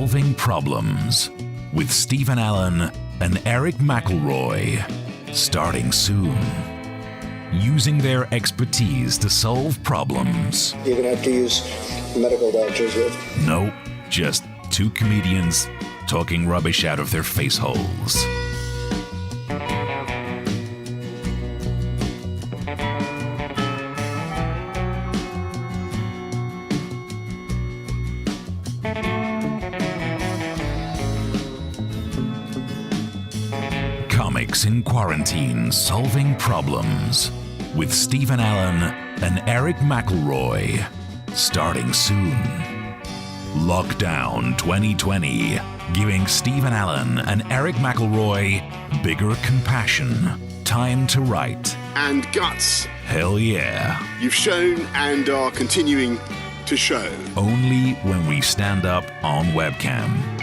Solving Problems with Stephen Allen and Erich McElroy. Starting soon. Using their expertise to solve problems. You're going to have to use medical doctors with. No, just two comedians talking rubbish out of their face holes. Comics in Quarantine Solving Problems with Stephen Allen and Erich McElroy. Starting soon. Lockdown 2020, giving Stephen Allen and Erich McElroy bigger compassion, time to write. And guts. Hell yeah. You've shown and are continuing to show. Only when we stand up on webcam.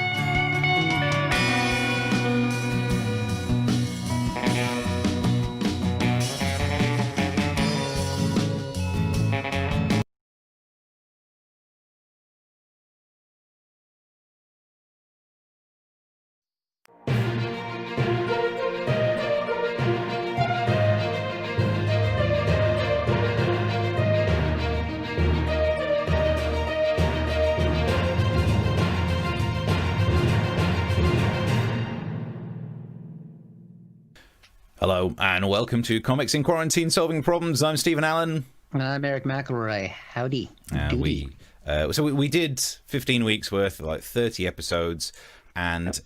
Hello and welcome to Comics in Quarantine Solving Problems. I'm Stephen Allen. I'm Erich McElroy. Howdy. So we did 15 weeks worth, like 30 episodes, and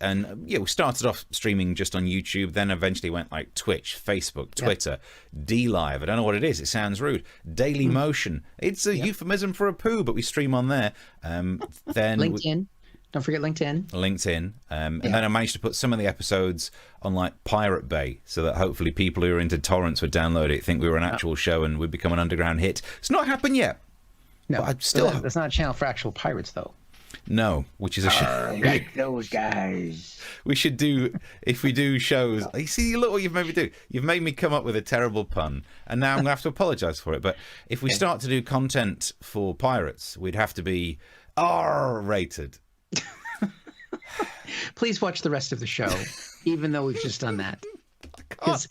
yeah, we started off streaming just on YouTube, then eventually went like Twitch, Facebook, Twitter, D-Live. I don't know what it is. It sounds rude. Daily Motion. It's a euphemism for a poo, but we stream on there. Then LinkedIn. Don't forget LinkedIn. And then I managed to put some of the episodes on like Pirate Bay so that hopefully people who are into torrents would download it, think we were an actual show and would become an underground hit. It's not happened yet. No, that's not a channel for actual pirates, though. No, which is a shame. Like those guys. We should do, if we do shows. You see, look what you've made me do. You've made me come up with a terrible pun, and now I'm going to have to apologise for it. But if we start to do content for pirates, we'd have to be R-rated. Please watch the rest of the show, even though we've just done that. Because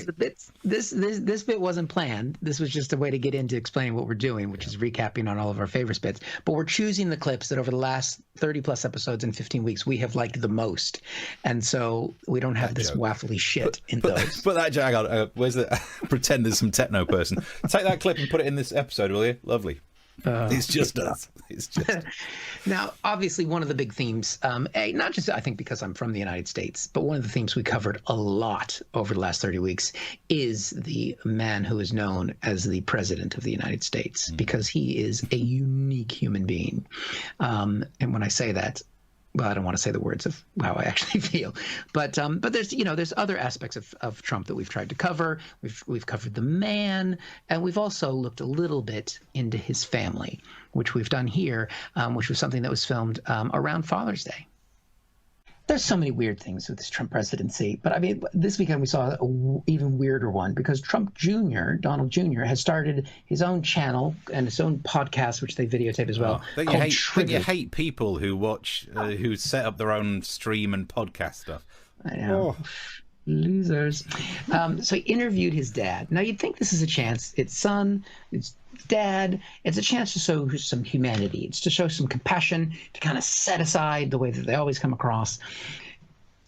the bits, this bit wasn't planned. This was just a way to get into explaining what we're doing, which is recapping on all of our favorite bits. But we're choosing the clips that over the last 30 plus episodes in 15 weeks we have liked the most, and so we don't have this waffly shit in those. Put that jag on. Where's the pretend there's some techno person? Take that clip and put it in this episode, will you? Lovely. It's just us. It's just Now, obviously, one of the big themes, not just I think because I'm from the United States, but one of the themes we covered a lot over the last 30 weeks is the man who is known as the President of the United States, because he is a unique human being. And when I say that, well, I don't want to say the words of how I actually feel, but there's other aspects of Trump that we've tried to cover. We've covered the man, and we've also looked a little bit into his family, which we've done here, which was something that was filmed around Father's Day. There's so many weird things with this Trump presidency, but I mean, this weekend we saw an even weirder one because Trump Jr., Donald Jr., has started his own channel and his own podcast, which they videotape as well. Don't you hate people who watch, who set up their own stream and podcast stuff? I know. Oh. Losers. So he interviewed his dad. Now, you'd think this is a chance. It's son, it's dad. It's a chance to show some humanity. It's to show some compassion, to kind of set aside the way that they always come across,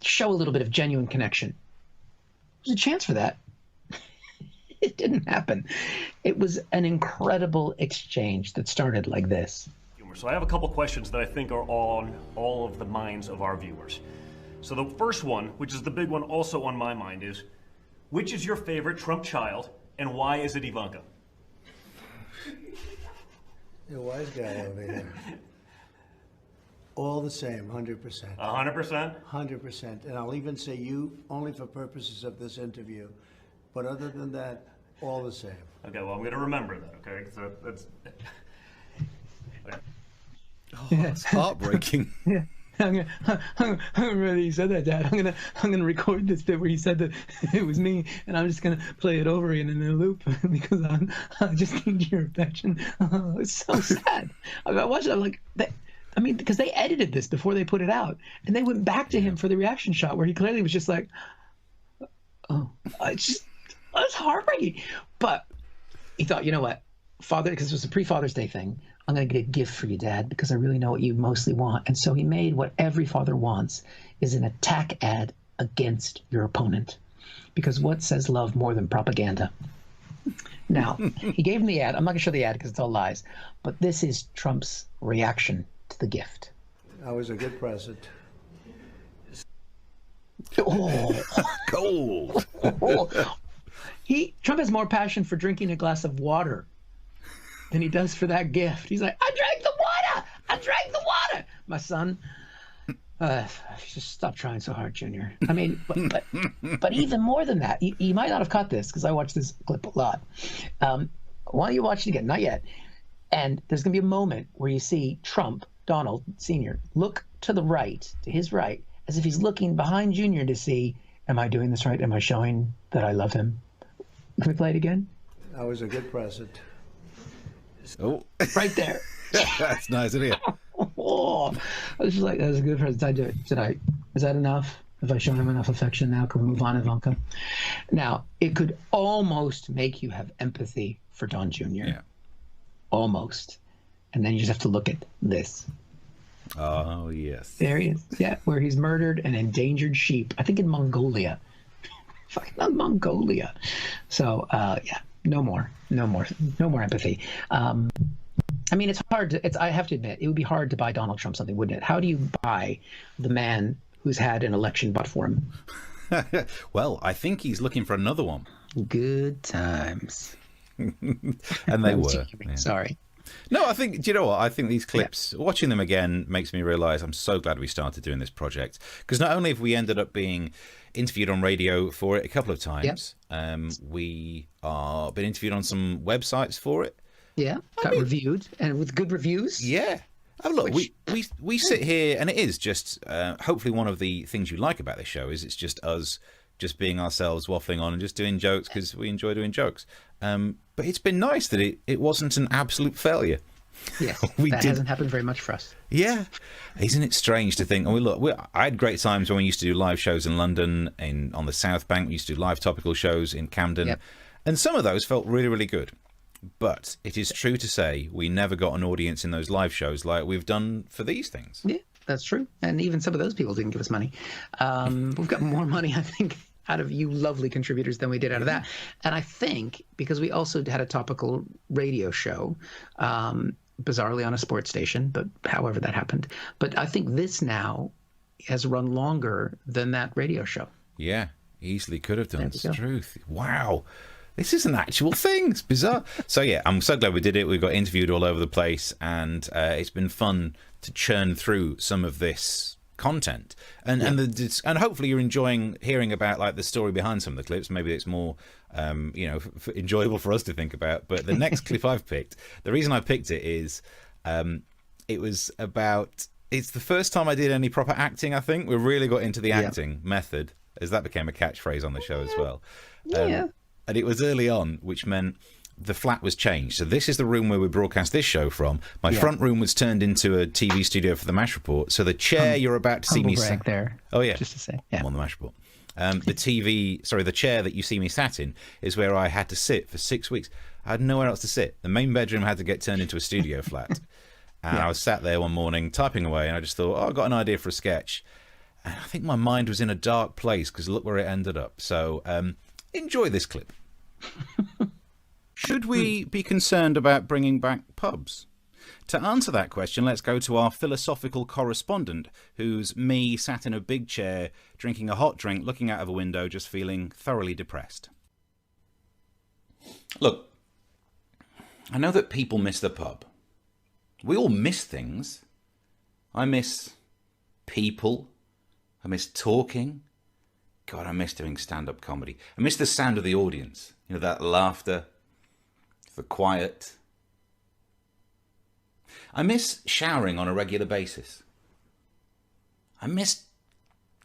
show a little bit of genuine connection. There's a chance for that. It didn't happen. It was an incredible exchange that started like this. So I have a couple questions that I think are on all of the minds of our viewers. So the first one, which is the big one also on my mind, is which is your favorite Trump child and why is it Ivanka? The wise guy over here. All the same, 100%. 100%? 100%. And I'll even say you only for purposes of this interview. But other than that, all the same. Okay, well, I'm going to remember that, okay? So that's... Oh, it's heartbreaking. Yeah. I'm gonna really he said that, Dad. I'm gonna record this bit where he said that it was me, and I'm just gonna play it over again in a loop because I just need your affection. Oh, it's so sad. I watched it. I'm like, I mean, because they edited this before they put it out, and they went back to him for the reaction shot where he clearly was just like, "Oh, it's heartbreaking." But he thought, you know what, Father, because it was a pre-Father's Day thing, I'm going to get a gift for you, Dad, because I really know what you mostly want. And so he made what every father wants, is an attack ad against your opponent. Because what says love more than propaganda? Now, he gave him the ad. I'm not going to show the ad because it's all lies. But this is Trump's reaction to the gift. That was a good present. Oh, Cold. Trump has more passion for drinking a glass of water than he does for that gift. He's like, I drank the water. I drank the water. My son, just stop trying so hard, Junior. I mean, but even more than that, you might not have caught this because I watched this clip a lot. Why don't you watch it again? Not yet. And there's going to be a moment where you see Trump, Donald Sr., look to the right, to his right, as if he's looking behind Junior to see, am I doing this right? Am I showing that I love him? Can we play it again? That was a good present. Oh, Right there. that's nice, isn't it? Oh, I was just like, that was a good present. I do it. Is that enough? Have I shown him enough affection now? Can we move on, Ivanka? Now, it could almost make you have empathy for Don Jr. Yeah. Almost. And then you just have to look at this. Oh, yes. There he is. Yeah, where he's murdered an endangered sheep. I think in Mongolia. Fucking Mongolia. So, yeah, no more empathy. I mean, it's hard to, I have to admit, it would be hard to buy Donald Trump something, wouldn't it? How do you buy the man who's had an election bought for him? Well, I think he's looking for another one. Good times. And they were. Yeah. Sorry. No, I think, do you know what? I think these clips, watching them again, makes me realise I'm so glad we started doing this project. Because not only have we ended up being interviewed on radio for it a couple of times, we are been interviewed on some websites for it. Yeah, reviewed, and with good reviews. Yeah. Oh, look, we sit here, and it is just, hopefully one of the things you like about this show is it's just us just being ourselves, waffling on and just doing jokes because we enjoy doing jokes. But it's been nice that it wasn't an absolute failure. Yes, that hasn't happened very much for us. Yeah. Isn't it strange to think, I had great times when we used to do live shows in London, on the South Bank. We used to do live topical shows in Camden. Yep. And some of those felt really, really good. But it is true to say we never got an audience in those live shows like we've done for these things. Yeah, that's true. And even some of those people didn't give us money. We've got more money, I think, out of you lovely contributors than we did out of that. And I think because we also had a topical radio show, bizarrely on a sports station, but however that happened. But I think this now has run longer than that radio show. Yeah, easily could have done. It's the truth. Wow. This is an actual thing. It's bizarre. So, yeah, I'm so glad we did it. We got interviewed all over the place, and it's been fun to churn through some of this content. And hopefully you're enjoying hearing about like the story behind some of the clips. Maybe it's more, enjoyable for us to think about. But the next clip I've picked, the reason I picked it is it was about, it's the first time I did any proper acting, I think. We really got into the acting method, as that became a catchphrase on the show as well. And it was early on, which meant the flat was changed. So this is the room where we broadcast this show from. My front room was turned into a TV studio for the MASH Report. So the chair you're about to see me sat there. Oh, yeah. Just to say. Yeah. I'm on the MASH Report. The chair that you see me sat in is where I had to sit for 6 weeks. I had nowhere else to sit. The main bedroom had to get turned into a studio flat. And I was sat there one morning typing away, and I just thought, I've got an idea for a sketch. And I think my mind was in a dark place because look where it ended up. So enjoy this clip. Should we be concerned about bringing back pubs? To answer that question, let's go to our philosophical correspondent, who's me sat in a big chair, drinking a hot drink, looking out of a window, just feeling thoroughly depressed. Look, I know that people miss the pub. We all miss things. I miss people. I miss talking. God, I miss doing stand-up comedy. I miss the sound of the audience. You know, that laughter, the quiet. I miss showering on a regular basis. I miss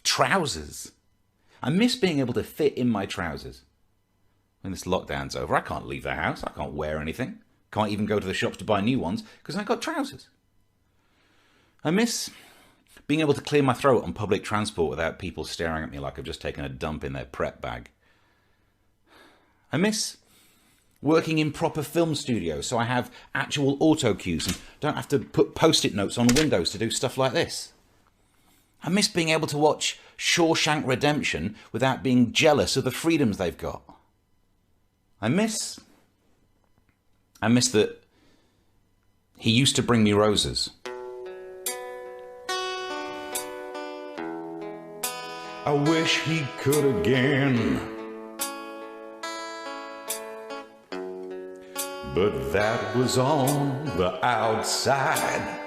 trousers. I miss being able to fit in my trousers. When this lockdown's over, I can't leave the house. I can't wear anything. Can't even go to the shops to buy new ones because I got trousers. I miss being able to clear my throat on public transport without people staring at me like I've just taken a dump in their prep bag. I miss working in proper film studios so I have actual auto cues and don't have to put post-it notes on windows to do stuff like this. I miss being able to watch Shawshank Redemption without being jealous of the freedoms they've got. I miss that he used to bring me roses. I wish he could again. But that was on the outside.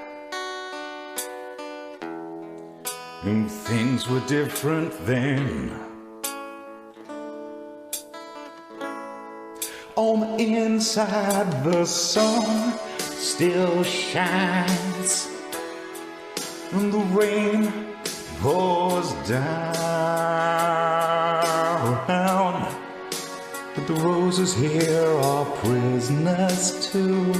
And things were different then. On the inside, the sun still shines, and the rain pours down. But the roses here are prisoners too.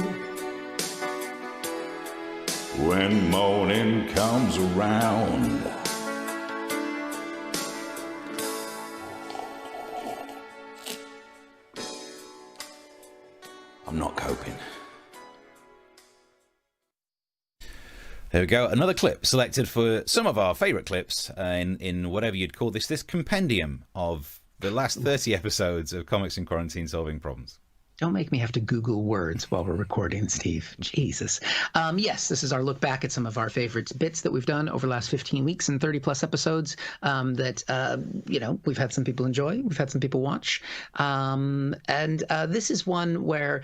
When morning comes around, I'm not coping. There we go. Another clip selected for some of our favourite clips in whatever you'd call this compendium of the last 30 episodes of Comics in Quarantine Solving Problems. Don't make me have to Google words while we're recording, Steve. Jesus. Yes, this is our look back at some of our favorite bits that we've done over the last 15 weeks and 30-plus episodes that, we've had some people enjoy, we've had some people watch. This is one where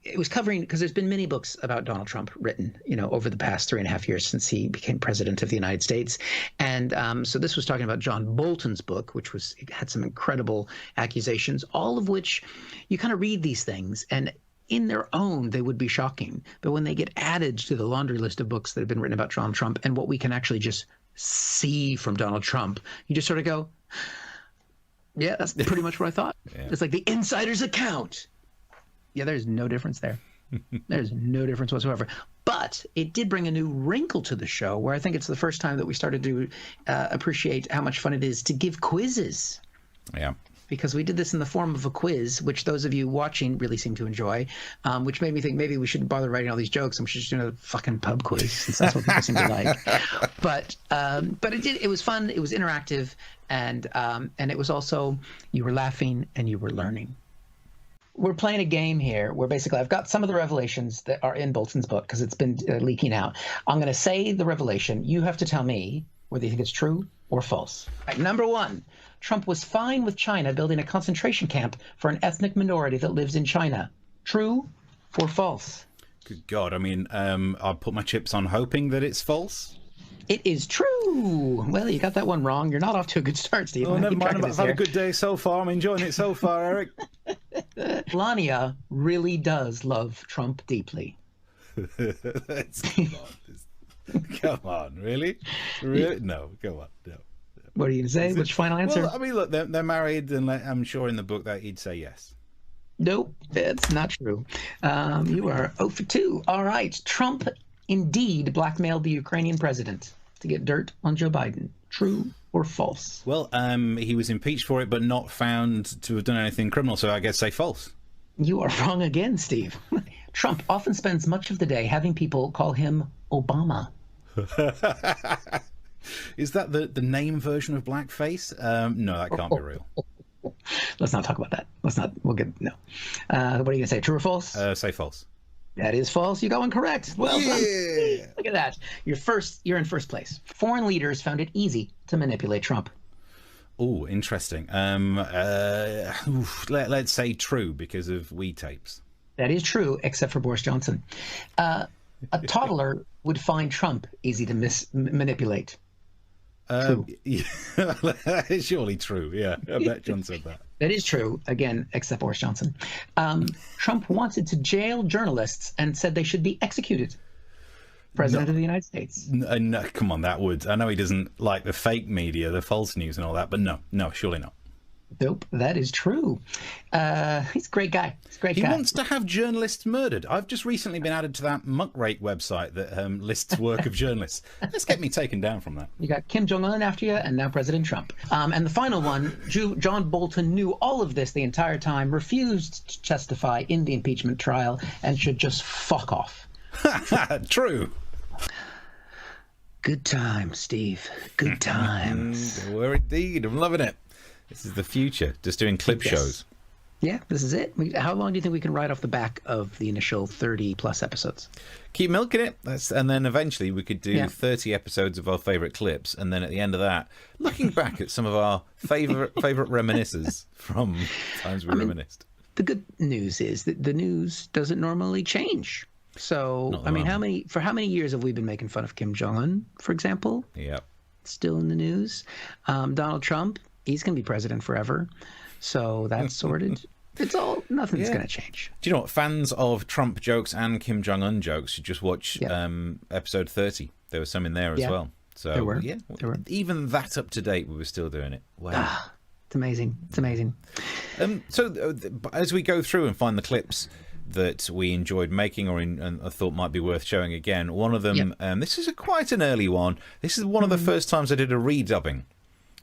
it was covering, because there's been many books about Donald Trump written, over the past 3.5 years since he became president of the United States. And so this was talking about John Bolton's book, which had some incredible accusations, all of which you kind of read these things, and in their own, they would be shocking. But when they get added to the laundry list of books that have been written about Donald Trump and what we can actually just see from Donald Trump, you just sort of go, yeah, that's pretty much what I thought. Yeah. It's like the insider's account. Yeah, there's no difference there. There's no difference whatsoever. But it did bring a new wrinkle to the show where I think it's the first time that we started to appreciate how much fun it is to give quizzes. Yeah. Because we did this in the form of a quiz, which those of you watching really seem to enjoy, which made me think maybe we shouldn't bother writing all these jokes and we should just do another fucking pub quiz, since that's what people seem to like. But it was fun, it was interactive, and it was also, you were laughing and you were learning. We're playing a game here where basically I've got some of the revelations that are in Bolton's book because it's been leaking out. I'm going to say the revelation. You have to tell me whether you think it's true or false. Right, number one. Trump was fine with China building a concentration camp for an ethnic minority that lives in China. True or false? Good God. I mean, I'll put my chips on hoping that it's false. It is true. Well, you got that one wrong. You're not off to a good start, Steve. Oh, never mind. I've had a good day so far. I'm enjoying it so far, Eric. Melania really does love Trump deeply. Come on, really? Really? No, come on, no. What are you going to say? Which final answer? Well, I mean, look, they're married, and I'm sure in the book that he'd say yes. Nope, that's not true. You are 0 for 2. All right. Trump indeed blackmailed the Ukrainian president to get dirt on Joe Biden. True or false? Well, he was impeached for it, but not found to have done anything criminal, so I guess say false. You are wrong again, Steve. Trump often spends much of the day having people call him Obama. Is that the name version of blackface? No, that can't be real. Let's not talk about that. We'll get, no. What are you going to say, true or false? Say false. That is false. You got one correct. Well done. Look at that. You're in first place. Foreign leaders found it easy to manipulate Trump. Oh, interesting. Let's say true because of Wii tapes. That is true, except for Boris Johnson. A toddler would find Trump easy to manipulate. True. Surely true. Yeah, I bet John said that. That is true, again, except Boris Johnson. Trump wanted to jail journalists and said they should be executed. President of the United States. No, come on, that would. I know he doesn't like the fake media, the false news and all that, but no, surely not. Nope, that is true. He's a great guy. He's a great He guy. wants to have journalists murdered. I've just recently been added to that muckrake website that lists work of journalists. Let's get me taken down from that. You got Kim Jong-un after you, and now President Trump. And the final one, John Bolton knew all of this the entire time, refused to testify in the impeachment trial, and should just fuck off. True. Good times, Steve. Good times. They were indeed. I'm loving it. This is the future. Just doing clip shows. Yeah, this is it. How long do you think we can ride off the back of the initial 30-plus episodes? Keep milking it. And then eventually we could do 30 episodes of our favourite clips. And then at the end of that, looking back at some of our favourite reminiscences from times we reminisced. The good news is that the news doesn't normally change. So, I mean, how many years have we been making fun of Kim Jong-un, for example? Yeah. Still in the news. Donald Trump, he's going to be president forever. So that's sorted. Nothing's going to change. Do you know what? Fans of Trump jokes and Kim Jong-un jokes should just watch episode 30. There was some in there as well. So there were. Even that up to date, we were still doing it. Wow. It's amazing. It's amazing. So as we go through and find the clips that we enjoyed making or I thought might be worth showing again, one of them, this is quite an early one. This is one of the first times I did a redubbing.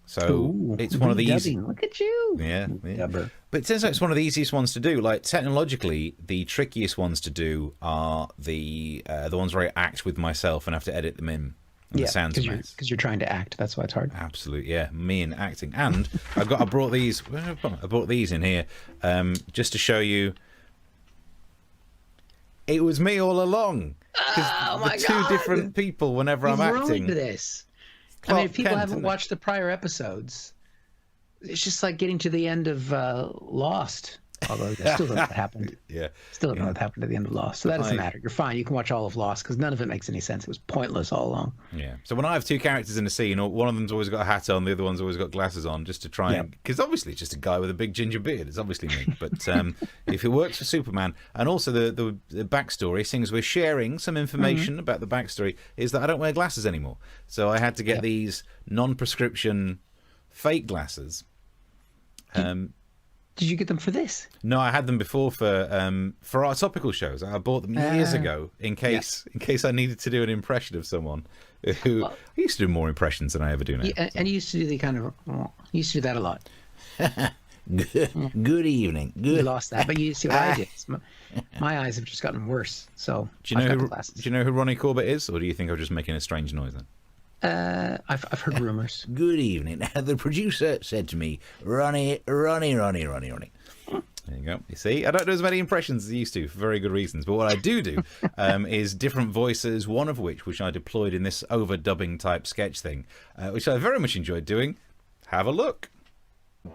So it's one of the easy. Look at you. Yeah. But it turns out it's one of the easiest ones to do. Like technologically, the trickiest ones to do are the ones where I act with myself and have to edit them in. The sounds because you're trying to act. That's why it's hard. Absolutely, yeah. Me and acting, and I brought these. I brought these in here just to show you. It was me all along. Oh my the God. two different people whenever I'm acting. To this. Clark I mean, if people Kent, haven't watched the prior episodes, it's just like getting to the end of Lost. Although I still don't know what happened. Still don't know what happened at the end of Lost. So that doesn't matter. You're fine. You can watch all of Lost because none of it makes any sense. It was pointless all along. Yeah. So when I have two characters in a scene, one of them's always got a hat on, the other one's always got glasses on, just to try and... Because obviously it's just a guy with a big ginger beard. It's obviously me. But if it works for Superman, and also the backstory, seeing as we're sharing some information about the backstory, is that I don't wear glasses anymore. So I had to get these non-prescription fake glasses. Did you get them for this? No, I had them before for our topical shows. I bought them years ago in case I needed to do an impression of someone who I used to do more impressions than I ever do now. Yeah, and you used to do the kind of you used to do that a lot. Good evening. Good. You lost that, but you see what I did. My eyes have just gotten worse. So do you know who Ronnie Corbett is, or do you think I'm just making a strange noise then? I've heard rumors. Good evening. The producer said to me, Ronnie. There you go. You see, I don't do as many impressions as I used to for very good reasons. But what I do is different voices, one of which I deployed in this overdubbing type sketch thing, which I very much enjoyed doing. Have a look.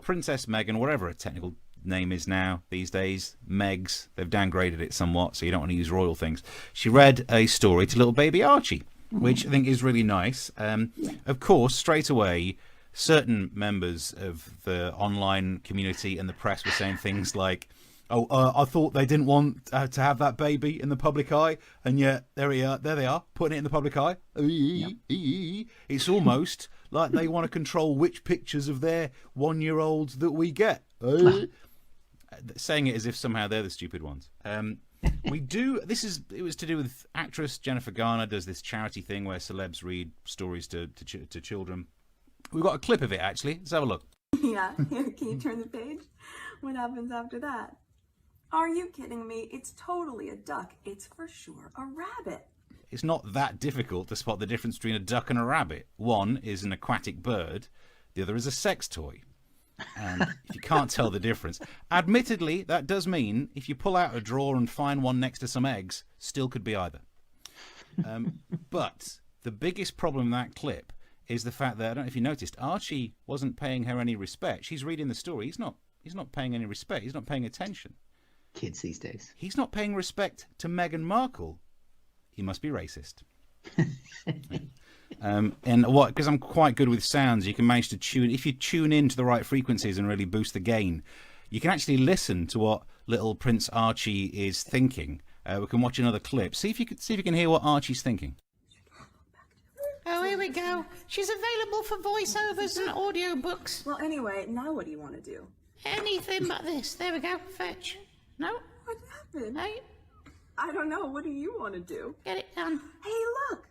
Princess Meghan, whatever her technical name is now these days, Megs, they've downgraded it somewhat, so you don't want to use royal things. She read a story to little baby Archie, which I think is really nice. Of course, straight away, certain members of the online community and the press were saying things like, I thought they didn't want to have that baby in the public eye, and yet there they are, putting it in the public eye. It's almost like they want to control which pictures of their 1-year-olds that we get. Saying it as if somehow they're the stupid ones. It was to do with actress Jennifer Garner does this charity thing where celebs read stories to children. We've got a clip of it, actually. Let's have a look. Yeah, here, can you turn the page? What happens after that? Are you kidding me? It's totally a duck. It's for sure a rabbit. It's not that difficult to spot the difference between a duck and a rabbit. One is an aquatic bird, the other is a sex toy. And if you can't tell the difference, admittedly, that does mean if you pull out a drawer and find one next to some eggs, still could be either. But the biggest problem in that clip is the fact that, I don't know if you noticed, Archie wasn't paying her any respect. She's reading the story. He's not paying any respect. He's not paying attention. Kids these days. He's not paying respect to Meghan Markle. He must be racist. Because I'm quite good with sounds, you can manage to tune, if you tune into the right frequencies and really boost the gain, you can actually listen to what little Prince Archie is thinking. We can watch another clip. See if you can hear what Archie's thinking. Oh, here we go. She's available for voiceovers and audiobooks. Well, anyway, now what do you want to do? Anything but this. There we go. Fetch. No? What happened? Hey, I don't know. What do you want to do? get it done. Hey, look!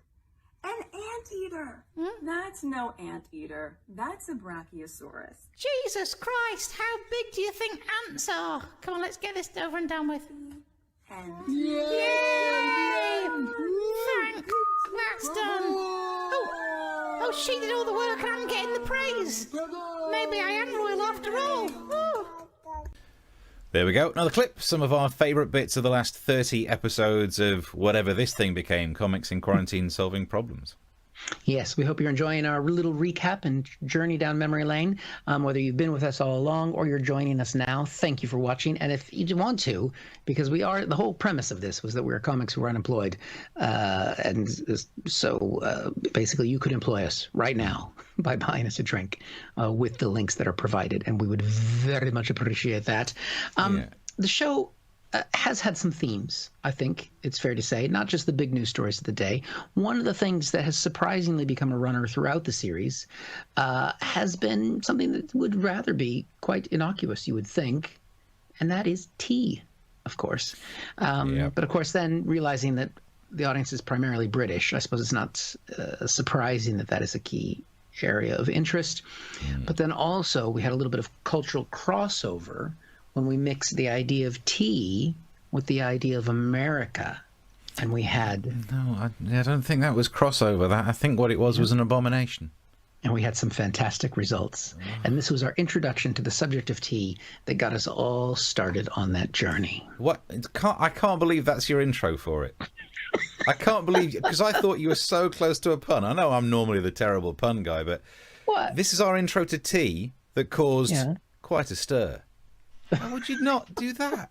An anteater. That's no anteater. That's a brachiosaurus. Jesus Christ, how big do you think ants are? Come on, let's get this over and done with. And Yay! Thank. That's done. Oh, she did all the work and I'm getting the praise. Maybe I am royal after all. Woo. There we go. Another clip. Some of our favourite bits of the last 30 episodes of whatever this thing became, Comics in Quarantine Solving Problems. Yes, we hope you're enjoying our little recap and journey down memory lane. Whether you've been with us all along or you're joining us now, thank you for watching. And if you want to, because the whole premise of this was that we're comics who are unemployed. So basically you could employ us right now by buying us a drink with the links that are provided. And we would very much appreciate that. The show has had some themes, I think it's fair to say, not just the big news stories of the day. One of the things that has surprisingly become a runner throughout the series has been something that would rather be quite innocuous, you would think, and that is tea, of course. But of course, then realizing that the audience is primarily British, I suppose it's not surprising that that is a key area of interest. But then also we had a little bit of cultural crossover when we mixed the idea of tea with the idea of America. And we had... No, I don't think that was crossover. I think what it was an abomination. And we had some fantastic results. And this was our introduction to the subject of tea that got us all started on that journey. What? I can't believe that's your intro for it. I can't believe... Because I thought you were so close to a pun. I know I'm normally the terrible pun guy, but... What? This is our intro to tea that caused quite a stir. Why would you not do that?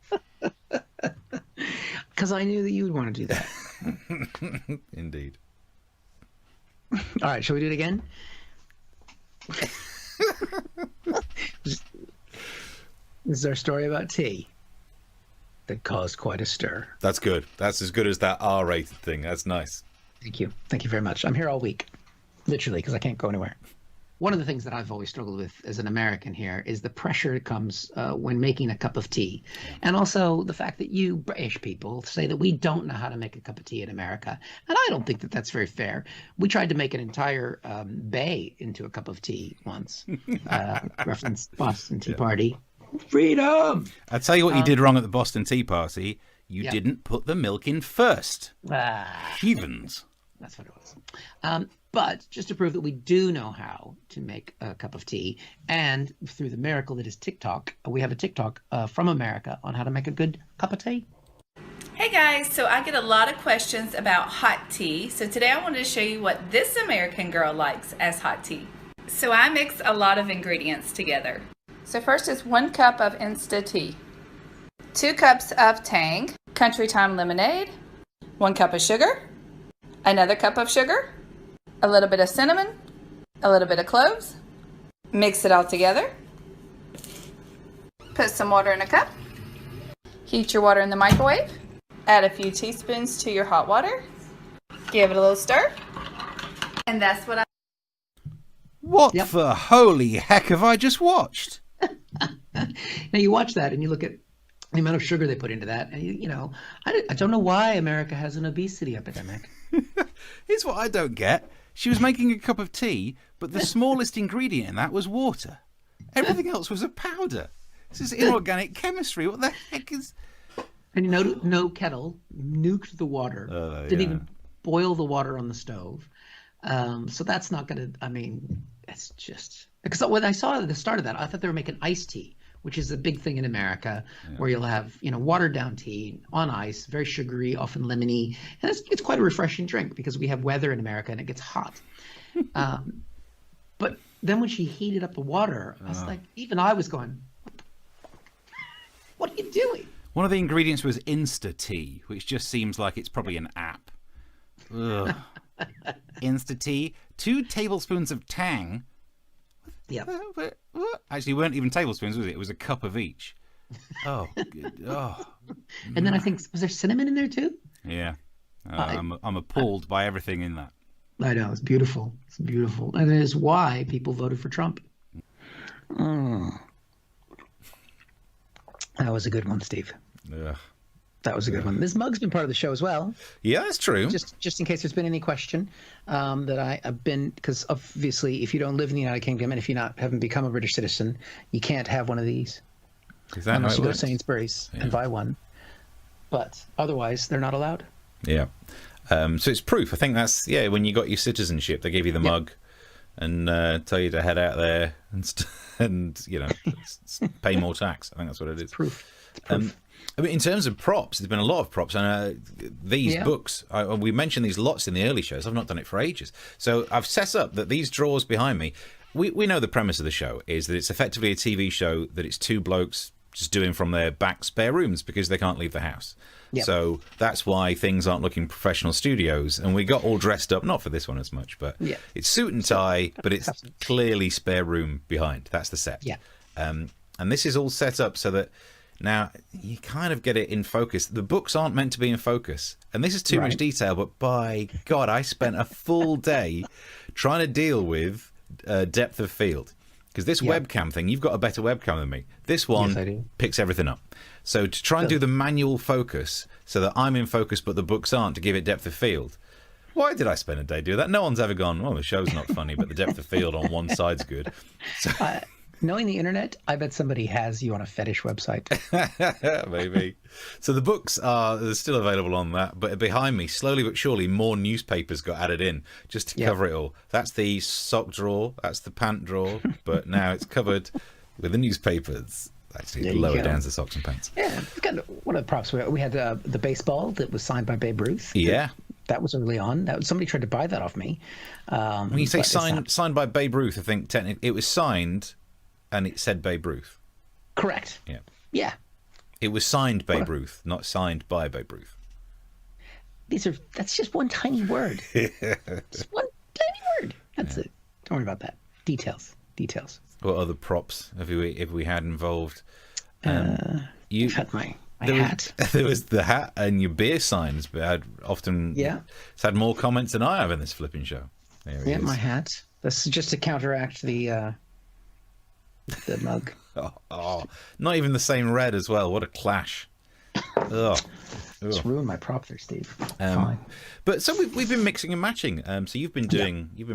Because I knew that you would want to do that. Indeed. All right, shall we do it again? This is our story about tea that caused quite a stir. That's good. That's as good as that R-rated thing. That's nice. Thank you. Thank you very much. I'm here all week, literally, because I can't go anywhere. One of the things that I've always struggled with as an American here is the pressure that comes when making a cup of tea. And also the fact that you British people say that we don't know how to make a cup of tea in America. And I don't think that that's very fair. We tried to make an entire bay into a cup of tea once. Reference Boston Tea Party. Freedom! I'll tell you what you did wrong at the Boston Tea Party. You didn't put the milk in first. Heathens. That's what it was. But just to prove that we do know how to make a cup of tea, and through the miracle that is TikTok, we have a TikTok from America on how to make a good cup of tea. Hey guys, so I get a lot of questions about hot tea. So today I wanted to show you what this American girl likes as hot tea. So I mix a lot of ingredients together. So first is 1 cup of Insta tea, 2 cups of Tang Country Time lemonade, 1 cup of sugar, another cup of sugar, a little bit of cinnamon, a little bit of cloves. Mix it all together. Put some water in a cup. Heat your water in the microwave. Add a few teaspoons to your hot water. Give it a little stir. And that's what I... What the holy heck have I just watched? Now you watch that and you look at the amount of sugar they put into that, and you know, I don't know why America has an obesity epidemic. Here's what I don't get. She was making a cup of tea, but the smallest ingredient in that was water. Everything else was a powder. This is inorganic chemistry. What the heck is... And no kettle, nuked the water, didn't even boil the water on the stove. So that's not going to, I mean, it's just... Because when I saw the start of that, I thought they were making iced tea, which is a big thing in America, where you'll have, you know, watered down tea on ice, very sugary, often lemony, and it's quite a refreshing drink because we have weather in America and it gets hot. But then when she heated up the water, I was like, even I was going, what are you doing? One of the ingredients was Insta Tea, which just seems like it's probably an app. Ugh. Insta Tea, 2 tablespoons of Tang. Yeah. What? Actually, it weren't even tablespoons, was it? It was a cup of each. Oh, good. Oh. And then I think, was there cinnamon in there too? Yeah. I'm appalled by everything in that. I know, it's beautiful. It's beautiful. And it is why people voted for Trump. Mm. That was a good one, Steve. Ugh. That was a good one. This mug's been part of the show as well. Yeah, that's true. Just in case there's been any question that I've been, because obviously if you don't live in the United Kingdom and if you haven't become a British citizen, you can't have one of these. Is that unless how you it go to works? Sainsbury's and buy one. But otherwise, they're not allowed. Yeah. So it's proof. I think that's, when you got your citizenship, they give you the mug and tell you to head out there and pay more tax. I think that's what it is. Proof. It's proof. I mean, in terms of props, there's been a lot of props. And these books, we mentioned these lots in the early shows. I've not done it for ages. So I've set up that these drawers behind me, we know the premise of the show is that it's effectively a TV show that it's two blokes just doing from their back spare rooms because they can't leave the house. Yep. So that's why things aren't looking professional studios. And we got all dressed up, not for this one as much, but it's suit and tie, but it's clearly spare room behind. That's the set. Yeah. And this is all set up so that now you kind of get it in focus. The books aren't meant to be in focus. And this is too much detail, but by God, I spent a full day trying to deal with depth of field. Because this webcam thing, you've got a better webcam than me. This one picks everything up. So to try and do the manual focus so that I'm in focus but the books aren't, to give it depth of field. Why did I spend a day doing that? No one's ever gone, well, the show's not funny, but the depth of field on one side's good. So, knowing the internet, I bet somebody has you on a fetish website. Maybe. So the books they're still available on that, but behind me, slowly but surely, more newspapers got added in just to cover it all. That's the sock drawer, that's the pant drawer, but now it's covered with the newspapers. Actually, lower down the socks and pants. Yeah, kind of one of the props. We had the baseball that was signed by Babe Ruth. Yeah. That was early on. Somebody tried to buy that off me. When you say signed by Babe Ruth, I think technically it was signed and it said Babe Ruth. Correct. Yeah. Yeah. It was signed Babe Ruth, not signed by Babe Ruth. That's just one tiny word. Just one tiny word. That's it. Don't worry about that. Details. What other props have we had involved? You had my hat. There was the hat and your beer signs, but I'd often it's had more comments than I have in this flipping show. There my hat. This is just to counteract the mug. Not even the same red as well. What a clash. Ugh. It's ruined my prop there, Steve. Fine. But so we've been mixing and matching. So you've been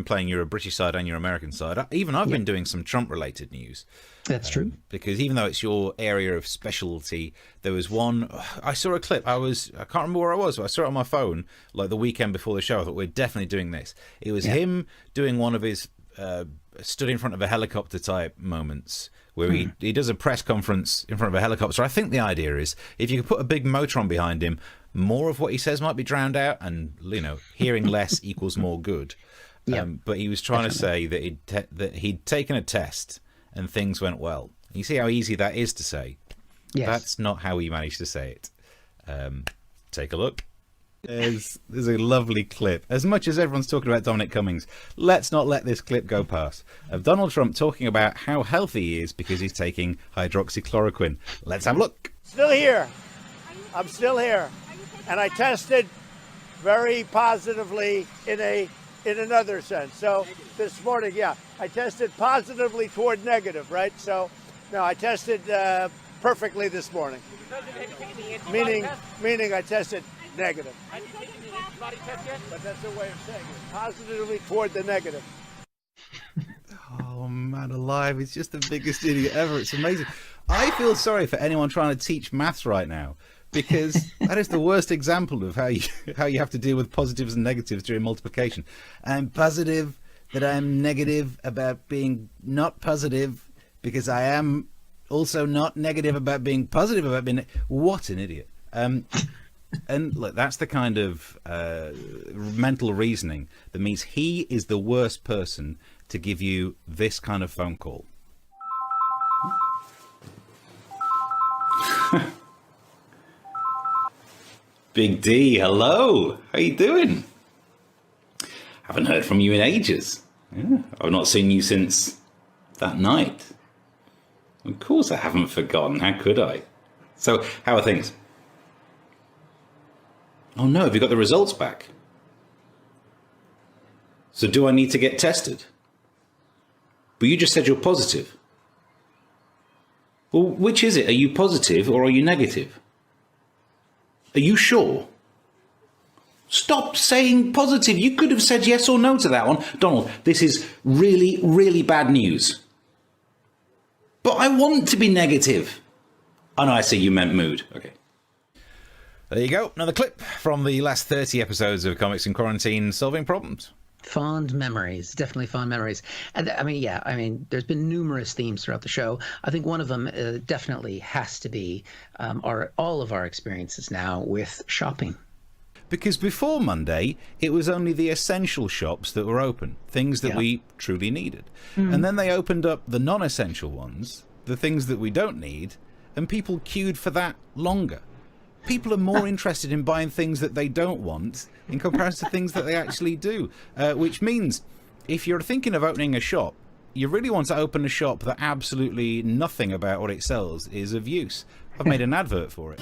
playing your British side and your American side. Even I've been doing some Trump related news. That's true. Because even though it's your area of specialty, there was one. I saw a clip. I can't remember where I was, but I saw it on my phone like the weekend before the show. I thought we're definitely doing this. It was him doing one of his stood in front of a helicopter type moments where he does a press conference in front of a helicopter. I think the idea is if you could put a big motor on behind him, more of what he says might be drowned out, and hearing less equals more good. But he was trying to say that he'd taken a test and things went well. You see how easy that is to say. Yes. That's not how he managed to say it. Take a look. There's a lovely clip. As much as everyone's talking about Dominic Cummings, let's not let this clip go past, of Donald Trump talking about how healthy he is because he's taking hydroxychloroquine. Let's have a look. Still here. I'm still here. And I tested very positively in another sense. So this morning, I tested positively toward negative, right? So, no, I tested perfectly this morning. Meaning I tested negative. But that's a way of saying it. Positively toward the negative. Oh, man alive. He's just the biggest idiot ever. It's amazing. I feel sorry for anyone trying to teach maths right now, because that is the worst example of how you have to deal with positives and negatives during multiplication. I'm positive that I'm negative about being not positive because I am also not negative about being positive about being... What an idiot. And look, that's the kind of mental reasoning that means he is the worst person to give you this kind of phone call. Big D, hello. How you doing? Haven't heard from you in ages. Yeah, I've not seen you since that night. Of course I haven't forgotten. How could I? So, how are things? Oh no, have you got the results back? So do I need to get tested? But you just said you're positive. Well, which is it? Are you positive or are you negative? Are you sure? Stop saying positive. You could have said yes or no to that one. Donald, this is really, really bad news. But I want to be negative. Oh no, I see you meant mood. Okay. There you go. Another clip from the last 30 episodes of Comics in Quarantine Solving Problems. Fond memories, definitely fond memories. And I mean, there's been numerous themes throughout the show. I think one of them definitely has to be all of our experiences now with shopping. Because before Monday, it was only the essential shops that were open, things that we truly needed. And then they opened up the non-essential ones, the things that we don't need, and people queued for that longer. People are more interested in buying things that they don't want in comparison to things that they actually do, which means if you're thinking of opening a shop, you really want to open a shop that absolutely nothing about what it sells is of use. I've made an advert for it.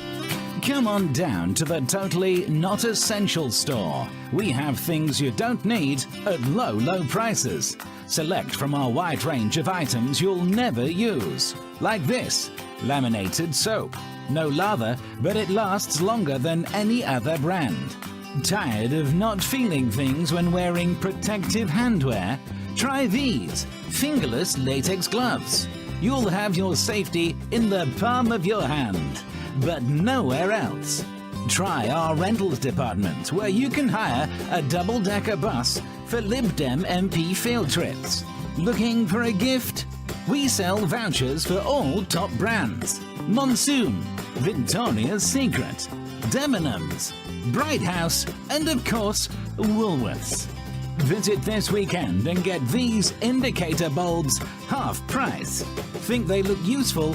Come on down to the Totally Not Essential store. We have things you don't need at low, low prices. Select from our wide range of items you'll never use. Like this, laminated soap. No lather, but it lasts longer than any other brand. Tired of not feeling things when wearing protective handwear? Try these fingerless latex gloves. You'll have your safety in the palm of your hand, but nowhere else. Try our rentals department, where you can hire a double-decker bus for Lib Dem MP field trips. Looking for a gift? We sell vouchers for all top brands. Monsoon, Victoria's Secret, Debenhams, Bright House, and of course, Woolworths. Visit this weekend and get these indicator bulbs half price. Think they look useful?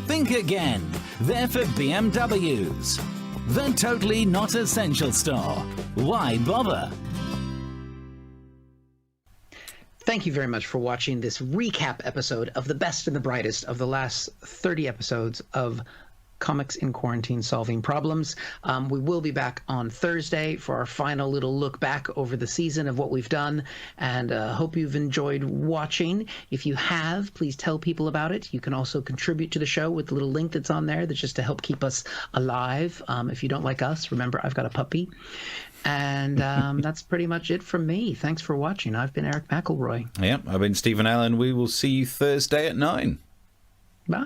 Think again. They're for BMWs. The Totally Not Essential store. Why bother? Thank you very much for watching this recap episode of the best and the brightest of the last 30 episodes of Comics in Quarantine Solving Problems. We will be back on Thursday for our final little look back over the season of what we've done, and hope you've enjoyed watching. If you have, please tell people about it. You can also contribute to the show with the little link that's on there that's just to help keep us alive. If you don't like us, remember, I've got a puppy. And that's pretty much it from me. Thanks for watching. I've been Eric McElroy. Yeah, I've been Stephen Allen. We will see you Thursday at 9. Bye.